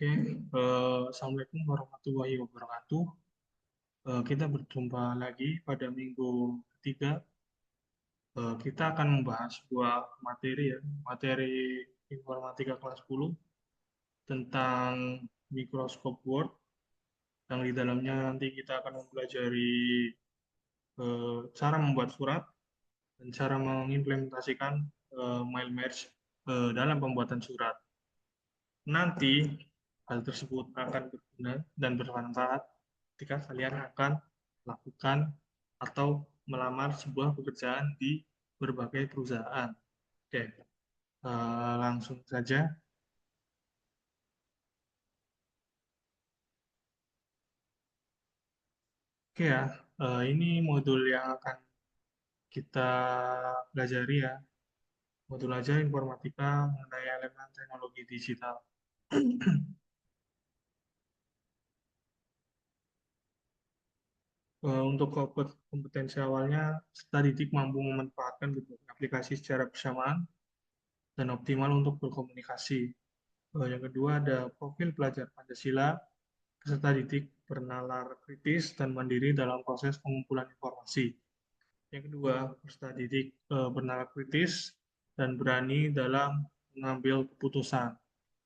Oke, Assalamualaikum warahmatullahi wabarakatuh. Kita berjumpa lagi pada minggu ketiga. Kita akan membahas sebuah materi ya, materi informatika kelas 10 tentang mikroskop Word, yang di dalamnya nanti kita akan mempelajari cara membuat surat dan cara mengimplementasikan mail merge dalam pembuatan surat. Nanti hal tersebut akan berguna dan bermanfaat ketika kalian akan melakukan atau melamar sebuah pekerjaan di berbagai perusahaan. Oke, langsung saja. Oke ya, ini modul yang akan kita pelajari ya. Modul aja informatika mengenai elemen teknologi digital. Untuk kompetensi awalnya, peserta didik mampu memanfaatkan berbagai aplikasi secara bersamaan dan optimal untuk berkomunikasi. Yang kedua ada profil pelajar Pancasila, peserta didik bernalar kritis dan mandiri dalam proses pengumpulan informasi. Yang kedua, peserta didik bernalar kritis dan berani dalam mengambil keputusan.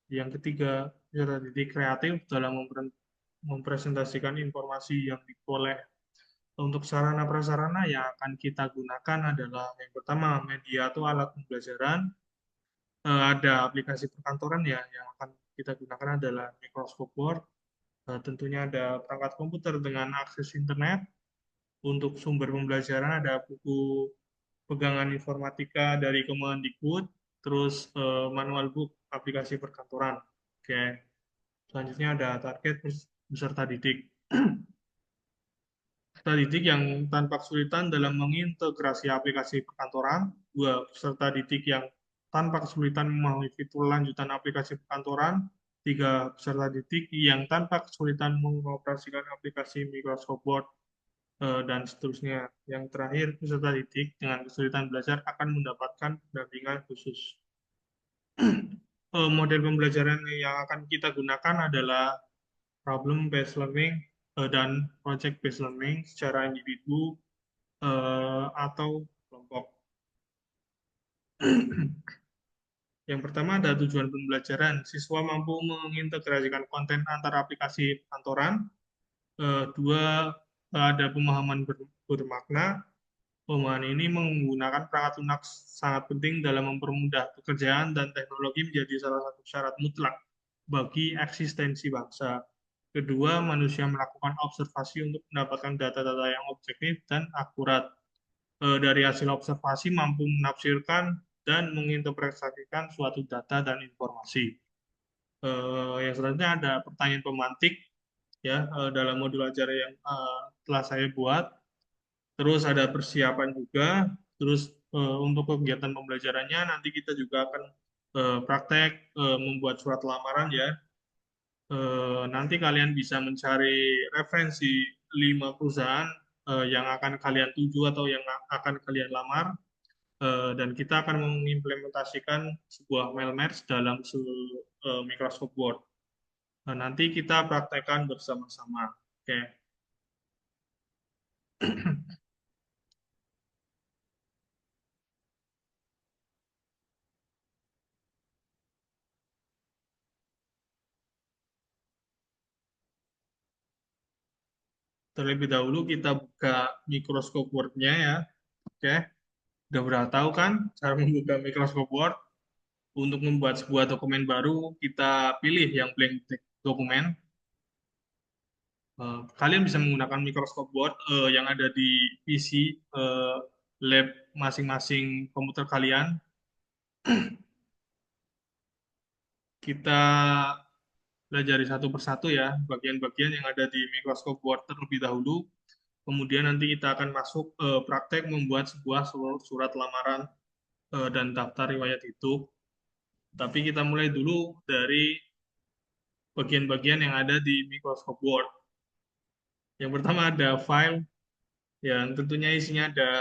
Yang ketiga, peserta didik kreatif dalam mempresentasikan informasi yang diperoleh. Untuk sarana prasarana yang akan kita gunakan adalah yang pertama media atau alat pembelajaran. Ada aplikasi perkantoran ya yang akan kita gunakan adalah Microsoft Word. Tentunya ada perangkat komputer dengan akses internet. Untuk sumber pembelajaran ada buku pegangan informatika dari Kemendikbud, terus manual book aplikasi perkantoran. Oke. Selanjutnya ada target peserta didik. Peserta didik yang tanpa kesulitan dalam mengintegrasi aplikasi perkantoran, dua peserta didik yang tanpa kesulitan memahami fitur lanjutan aplikasi perkantoran, tiga peserta didik yang tanpa kesulitan mengoperasikan aplikasi Microsoft Word, dan seterusnya. Yang terakhir, peserta didik dengan kesulitan belajar akan mendapatkan pendampingan khusus. Model pembelajaran yang akan kita gunakan adalah problem based learning dan project based learning secara individu atau kelompok. Yang pertama ada tujuan pembelajaran. Siswa mampu mengintegrasikan konten antara aplikasi kantoran. Dua, ada pemahaman bermakna. Pemahaman ini menggunakan perangkat lunak sangat penting dalam mempermudah pekerjaan dan teknologi menjadi salah satu syarat mutlak bagi eksistensi bangsa. Kedua, manusia melakukan observasi untuk mendapatkan data-data yang objektif dan akurat. Dari hasil observasi mampu menafsirkan dan menginterpretasikan suatu data dan informasi. Yang selanjutnya ada pertanyaan pemantik ya dalam modul ajar yang telah saya buat. Terus ada persiapan juga. Terus untuk kegiatan pembelajarannya nanti kita juga akan praktek membuat surat lamaran ya. Nanti kalian bisa mencari referensi 5 perusahaan yang akan kalian tuju atau yang akan kalian lamar, dan kita akan mengimplementasikan sebuah mail merge dalam Microsoft Word. Nanti kita praktekkan bersama-sama. Oke. Terlebih dahulu kita buka Microsoft Word-nya ya. Oke. Udah berapa tahu kan cara membuka Microsoft Word? Untuk membuat sebuah dokumen baru, kita pilih yang blank dokumen. Kalian bisa menggunakan Microsoft Word yang ada di PC lab masing-masing komputer kalian. Kita pelajari satu persatu ya bagian-bagian yang ada di Microsoft Word terlebih dahulu. Kemudian nanti kita akan masuk praktek membuat sebuah surat lamaran dan daftar riwayat hidup. Tapi kita mulai dulu dari bagian-bagian yang ada di Microsoft Word. Yang pertama ada file, yang tentunya isinya ada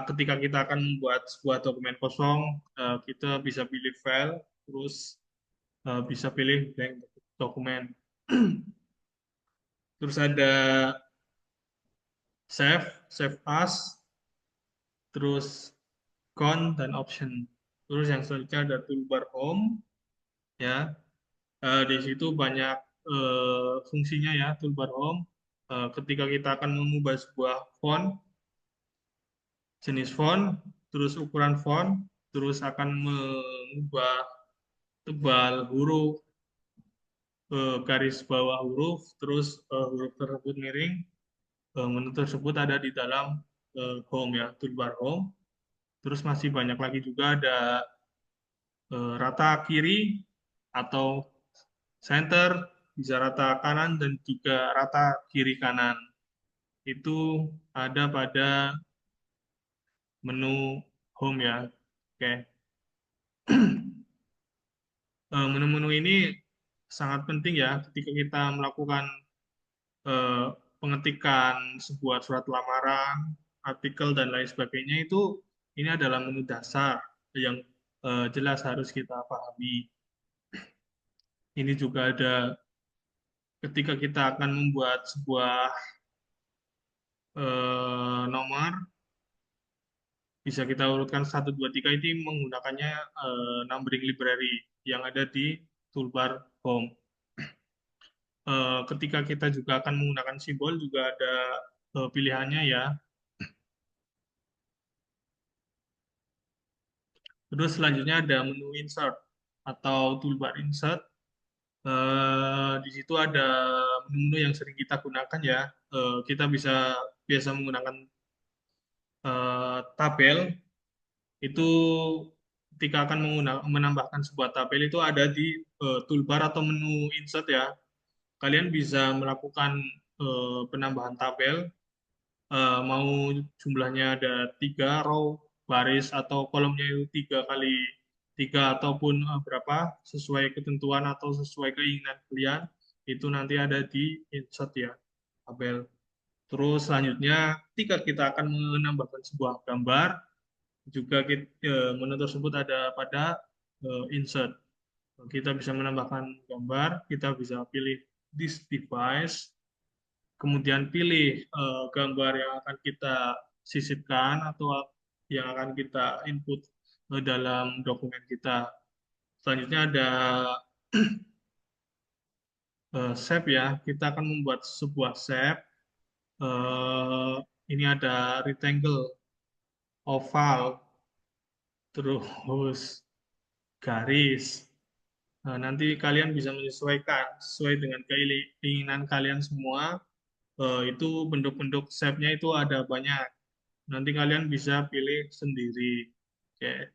ketika kita akan membuat sebuah dokumen kosong, kita bisa pilih file, terus bisa pilih blank dokumen. Terus ada save as, terus gone dan option. Terus yang selanjutnya ada toolbar home, ya. Di situ banyak fungsinya ya toolbar home. Ketika kita akan mengubah sebuah font, jenis font, terus ukuran font, terus akan mengubah tebal huruf, garis bawah huruf, terus huruf tersebut miring, menu tersebut ada di dalam home ya, toolbar home. Terus masih banyak lagi juga ada rata kiri atau center, bisa rata kanan dan juga rata kiri kanan. Itu ada pada menu home ya. Oke. Menu-menu ini sangat penting ya ketika kita melakukan eh, pengetikan sebuah surat lamaran, artikel dan lain sebagainya itu ini adalah menu dasar yang jelas harus kita pahami. Ini juga ada ketika kita akan membuat sebuah nomor, bisa kita urutkan satu 2 3 ini menggunakannya numbering library yang ada di toolbar home. Ketika kita juga akan menggunakan simbol juga ada pilihannya ya. Terus selanjutnya ada menu insert atau toolbar insert. Di situ ada menu-menu yang sering kita gunakan ya. Kita bisa biasa menggunakan tabel itu ketika akan menambahkan sebuah tabel itu ada di toolbar atau menu insert ya. Kalian bisa melakukan penambahan tabel, mau jumlahnya ada 3 row, baris atau kolomnya itu 3 kali 3 ataupun berapa sesuai ketentuan atau sesuai keinginan kalian itu nanti ada di insert ya tabel. Terus selanjutnya ketika kita akan menambahkan sebuah gambar juga menu tersebut ada pada insert. Kita bisa menambahkan gambar, kita bisa pilih this device, kemudian pilih gambar yang akan kita sisipkan atau yang akan kita input dalam dokumen kita. Selanjutnya ada shape ya, kita akan membuat sebuah shape. Ini ada rectangle, oval, terus garis. Nah, nanti kalian bisa menyesuaikan sesuai dengan keinginan kalian semua. Itu bentuk-bentuk shape-nya itu ada banyak. Nanti kalian bisa pilih sendiri. Oke.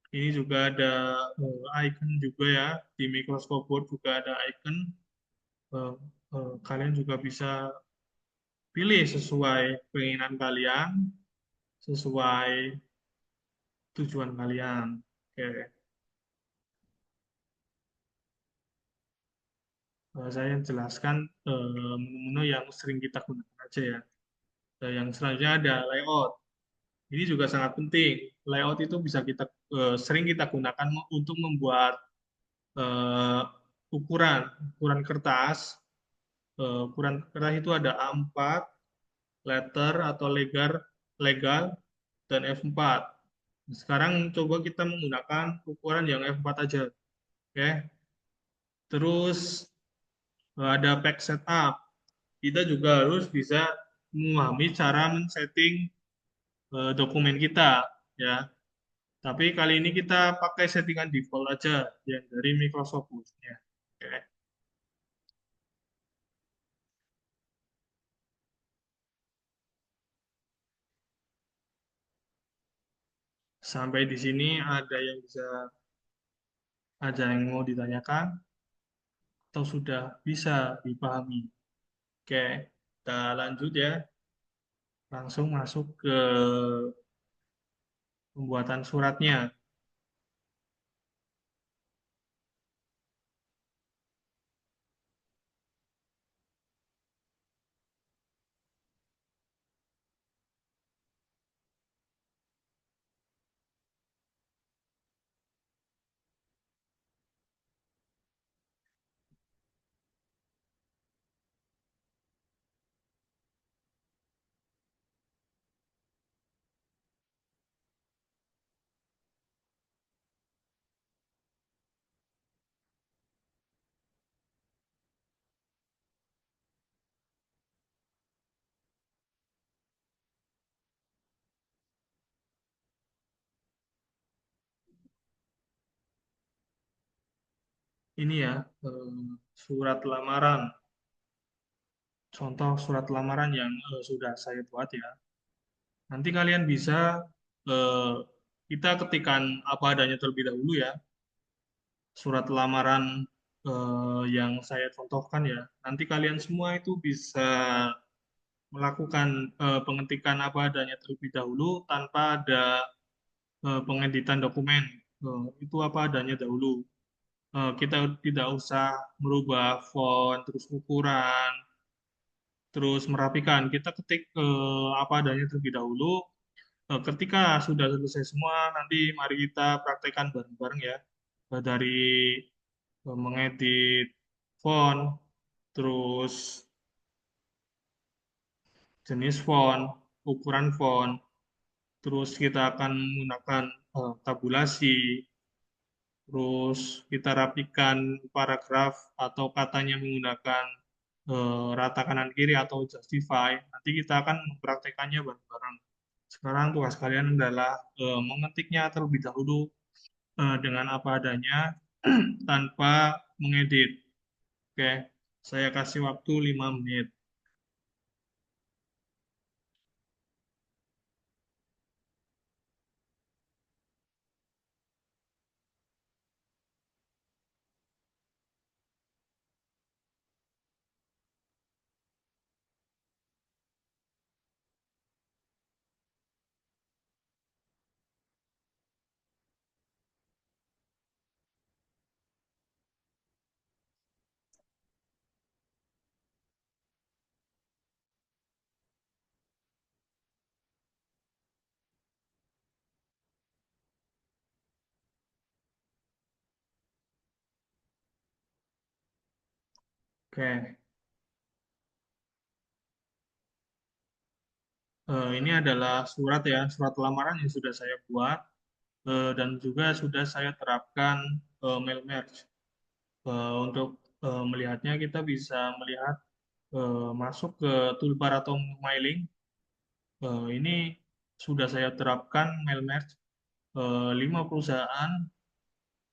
Ini juga ada icon juga ya. Di Microsoft Word juga ada icon. Eh, Kalian juga bisa pilih sesuai keinginan kalian, sesuai tujuan kalian. Oke. Saya jelaskan menu-menu yang sering kita gunakan aja ya. Yang selanjutnya ada layout. Ini juga sangat penting. Layout itu bisa kita sering kita gunakan untuk membuat eh, ukuran ukuran kertas. Ukuran kertas itu ada A4, letter atau legal dan F4. Sekarang coba kita menggunakan ukuran yang F4 aja. Oke. Terus ada page setup. Kita juga harus bisa memahami cara men-setting dokumen kita ya. Tapi kali ini kita pakai settingan default aja yang dari Microsoft Word ya. Oke. Sampai di sini ada yang mau ditanyakan atau sudah bisa dipahami. Oke, kita lanjut ya. Langsung masuk ke pembuatan suratnya. ini ya, surat lamaran. Contoh surat lamaran yang sudah saya buat ya. Nanti kalian bisa eh, kita ketikkan apa adanya terlebih dahulu ya, surat lamaran yang saya contohkan ya. Nanti kalian semua itu bisa melakukan pengetikan apa adanya terlebih dahulu tanpa ada pengeditan dokumen. Itu apa adanya dahulu. Kita tidak usah merubah font, terus ukuran, terus merapikan. Kita ketik apa adanya terlebih dahulu. Ketika sudah selesai semua, nanti mari kita praktekkan bareng-bareng ya. Dari mengedit font, terus jenis font, ukuran font, terus kita akan menggunakan tabulasi, terus kita rapikan paragraf atau katanya menggunakan rata kanan kiri atau justify. Nanti kita akan mempraktekannya bareng-bareng. Sekarang tugas kalian adalah mengetiknya terlebih dahulu dengan apa adanya tanpa mengedit. Oke, saya kasih waktu 5 menit. Oke, ini adalah surat ya, surat lamaran yang sudah saya buat dan juga sudah saya terapkan mail merge. Untuk melihatnya kita bisa melihat masuk ke toolbar atau mailing. Ini sudah saya terapkan mail merge 5 perusahaan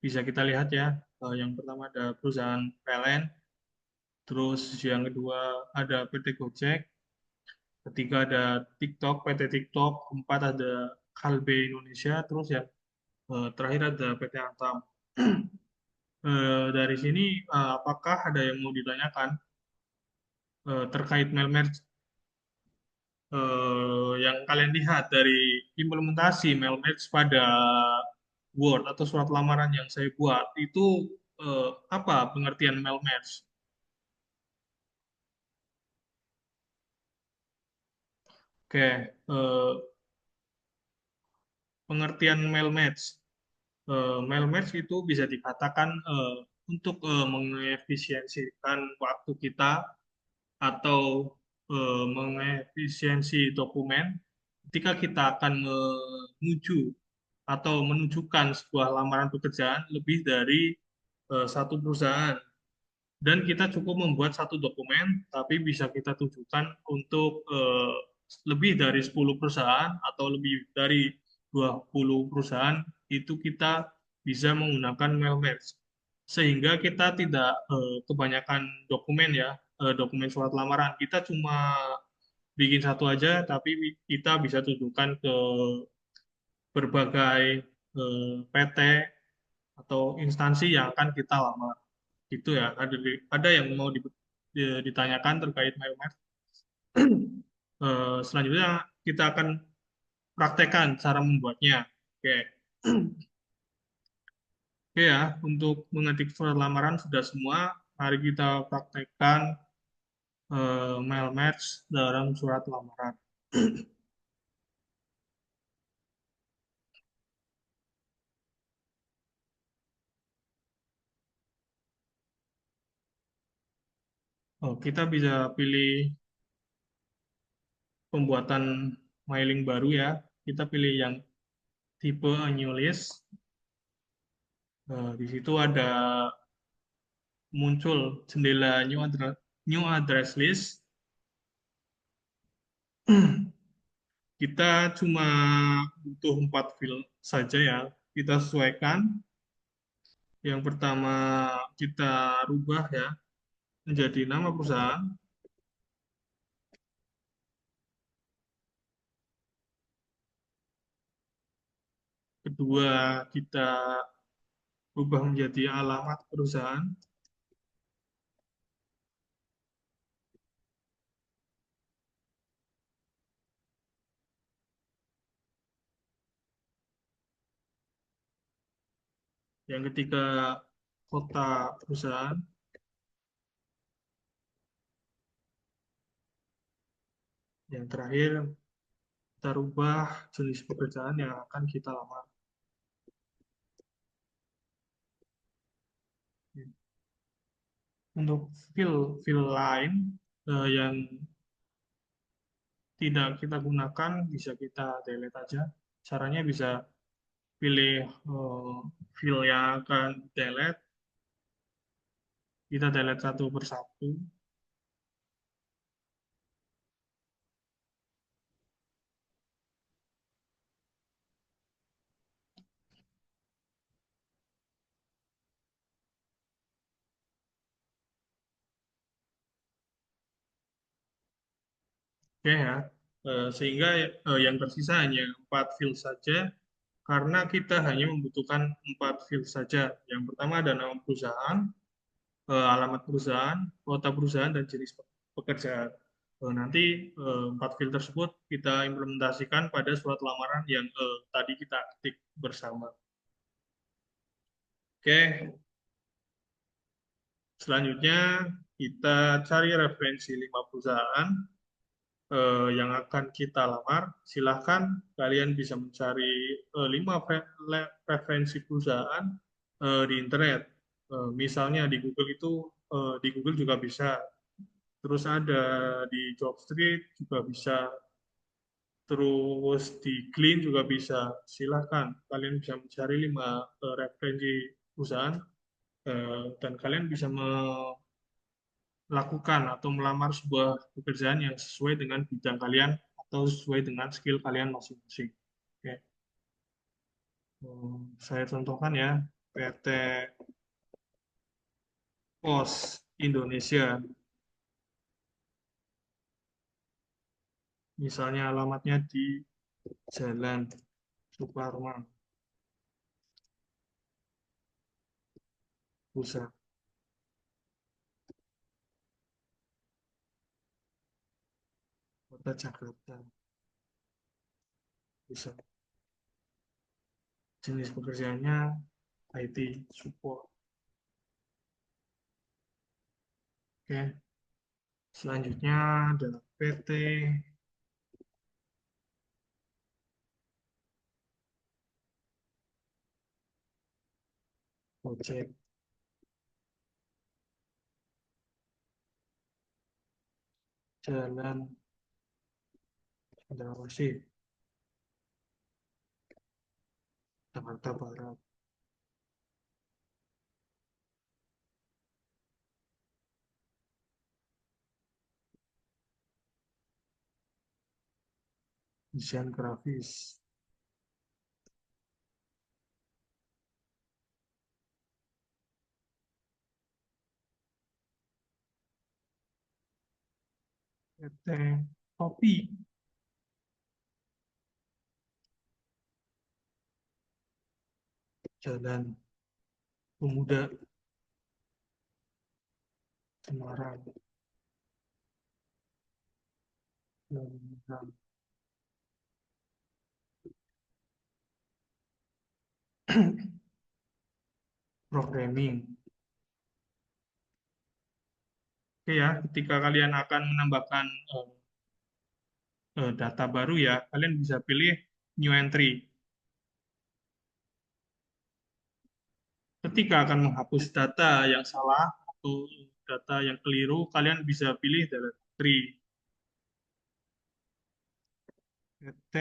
bisa kita lihat ya. Yang pertama ada perusahaan PLN, terus yang kedua ada PT Gojek, ketiga ada TikTok, PT TikTok, keempat ada Kalbe Indonesia, terus ya terakhir ada PT Antam. Dari sini apakah ada yang mau ditanyakan terkait mail merge yang kalian lihat dari implementasi mail merge pada Word atau surat lamaran yang saya buat itu apa pengertian mail merge? Oke, pengertian mail match. Mail match itu bisa dikatakan untuk mengefisiensikan waktu kita atau mengefisiensi dokumen ketika kita akan menuju atau menunjukkan sebuah lamaran pekerjaan lebih dari satu perusahaan. Dan kita cukup membuat satu dokumen, tapi bisa kita tujukan untuk lebih dari 10 perusahaan atau lebih dari 20 perusahaan, itu kita bisa menggunakan mail merge. Sehingga kita tidak kebanyakan dokumen ya, dokumen surat lamaran. Kita cuma bikin satu aja, tapi kita bisa tujukan ke berbagai PT atau instansi yang akan kita lamar. Itu ya, ada yang mau ditanyakan terkait Mayomet. Selanjutnya kita akan praktekkan cara membuatnya. Oke. Oke ya, untuk mengetik surat lamaran sudah semua. Mari kita praktekkan mail match dalam surat lamaran. Kita bisa pilih pembuatan mailing baru ya. Kita pilih yang tipe new list. Di situ ada muncul jendela new address list. Kita cuma butuh 4 field saja ya. Kita sesuaikan. Yang pertama kita rubah ya menjadi nama perusahaan. Kedua, kita rubah menjadi alamat perusahaan. Yang ketiga, kota perusahaan. Yang terakhir, kita rubah jenis pekerjaan yang akan kita lamar. Untuk fill lain yang tidak kita gunakan, bisa kita delete aja. Caranya bisa pilih fill yang akan delete, kita delete satu persatu. Oke ya. Sehingga yang tersisa hanya 4 field saja karena kita hanya membutuhkan 4 field saja. Yang pertama ada nama perusahaan, alamat perusahaan, kota perusahaan, dan jenis pekerjaan. Nanti 4 field tersebut kita implementasikan pada surat lamaran yang tadi kita ketik bersama. Oke, selanjutnya kita cari referensi 5 perusahaan yang akan kita lamar. Silahkan kalian bisa mencari 5 referensi perusahaan di internet. Misalnya di Google itu, di Google juga bisa. Terus ada di Jobstreet juga bisa. Terus di Glean juga bisa. Silahkan kalian bisa mencari 5 referensi perusahaan dan kalian bisa melakukan atau melamar sebuah pekerjaan yang sesuai dengan bidang kalian atau sesuai dengan skill kalian masing-masing. Oke. Saya contohkan ya, PT Pos Indonesia. Misalnya alamatnya di Jalan Suparman, Pusat, Kota Jakarta, Pusat. Jenis pekerjaannya IT support. Oke. Selanjutnya ada PT Ojek Jalan Cendrawasih, Jakarta Barat. Desain grafis, PT Kopi, Jalan Pemuda, Semarang. Dan programming. Oke ya, ketika kalian akan menambahkan data baru ya, kalian bisa pilih new entry. Ketika akan menghapus data yang salah atau data yang keliru, kalian bisa pilih data entry. PT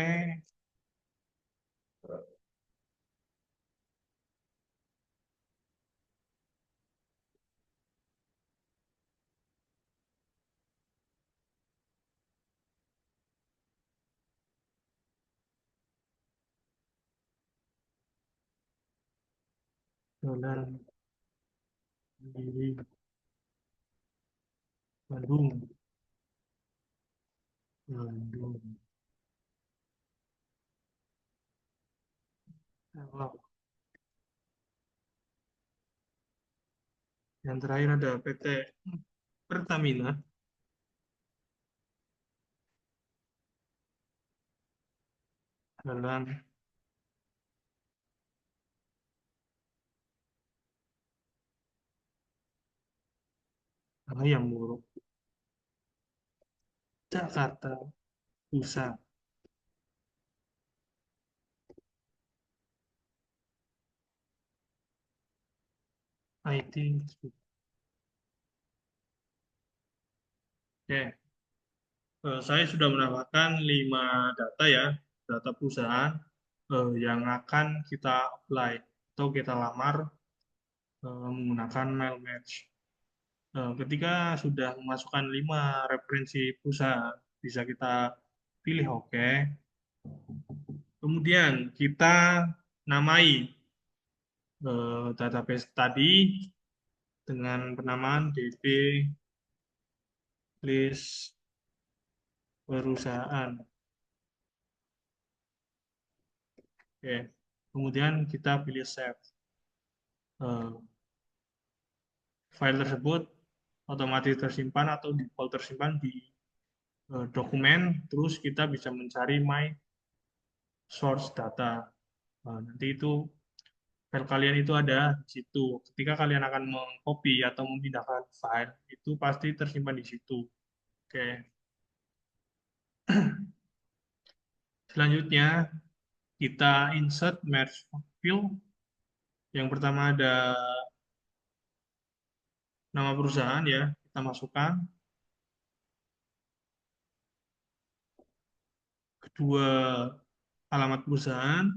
Jalan Mandiri, Bandung, Bandung. Kalau yang terakhir ada PT Pertamina, Jalan Raya Murug, Jakarta Pusat, IT. Oke, saya sudah mendapatkan 5 data ya, data perusahaan yang akan kita apply atau kita lamar menggunakan mail match. Ketika sudah memasukkan 5 referensi perusahaan, bisa kita pilih oke. Kemudian kita namai database tadi dengan penamaan DB list perusahaan. Oke. Kemudian kita pilih save. Eh, File tersebut otomatis tersimpan atau default tersimpan di dokumen, terus kita bisa mencari my source data. Nanti itu file kalian itu ada di situ. Ketika kalian akan mengcopy atau memindahkan file, itu pasti tersimpan di situ. Oke. Selanjutnya, kita insert merge field. Yang pertama ada nama perusahaan ya, kita masukkan. Kedua, alamat perusahaan.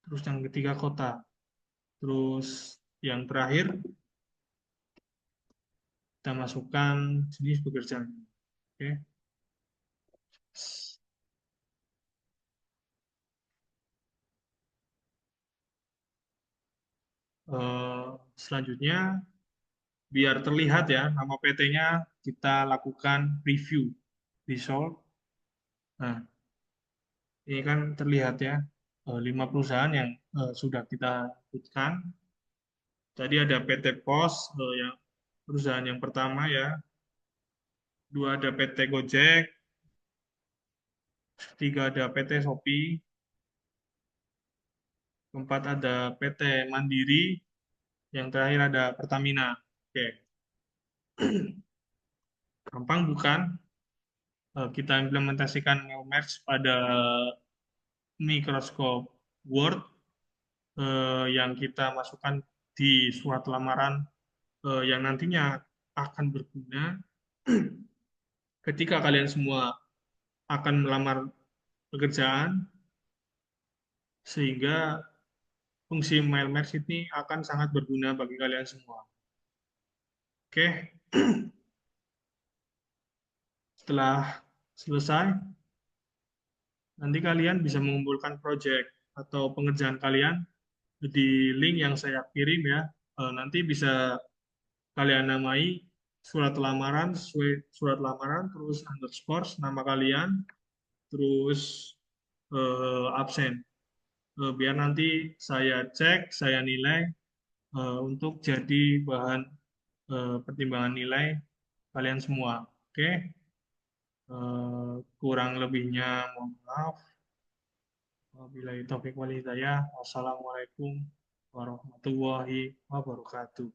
Terus yang ketiga, kota. Terus yang terakhir, kita masukkan jenis pekerjaan. Oke. Selanjutnya, biar terlihat ya, nama PT-nya kita lakukan preview, result. Nah, ini kan terlihat ya, 5 perusahaan yang sudah kita sebutkan. Tadi ada PT Pos, yang perusahaan yang pertama ya. Dua ada PT Gojek, tiga ada PT Shopee, keempat ada PT Mandiri, yang terakhir ada Pertamina. Oke, gampang bukan? Kita implementasikan Mailmatch pada Microsoft Word yang kita masukkan di surat lamaran yang nantinya akan berguna ketika kalian semua akan melamar pekerjaan, sehingga fungsi Mailmatch ini akan sangat berguna bagi kalian semua. Oke, setelah selesai, nanti kalian bisa mengumpulkan project atau pengerjaan kalian di link yang saya kirim ya. Nanti bisa kalian namai surat lamaran, surat lamaran, terus underscore nama kalian, terus absen. Biar nanti saya cek, saya nilai untuk jadi bahan pertimbangan nilai kalian semua. Oke. Kurang lebihnya mohon maaf. Wabillahi taufiq wal hidayah. Wassalamualaikum warahmatullahi wabarakatuh.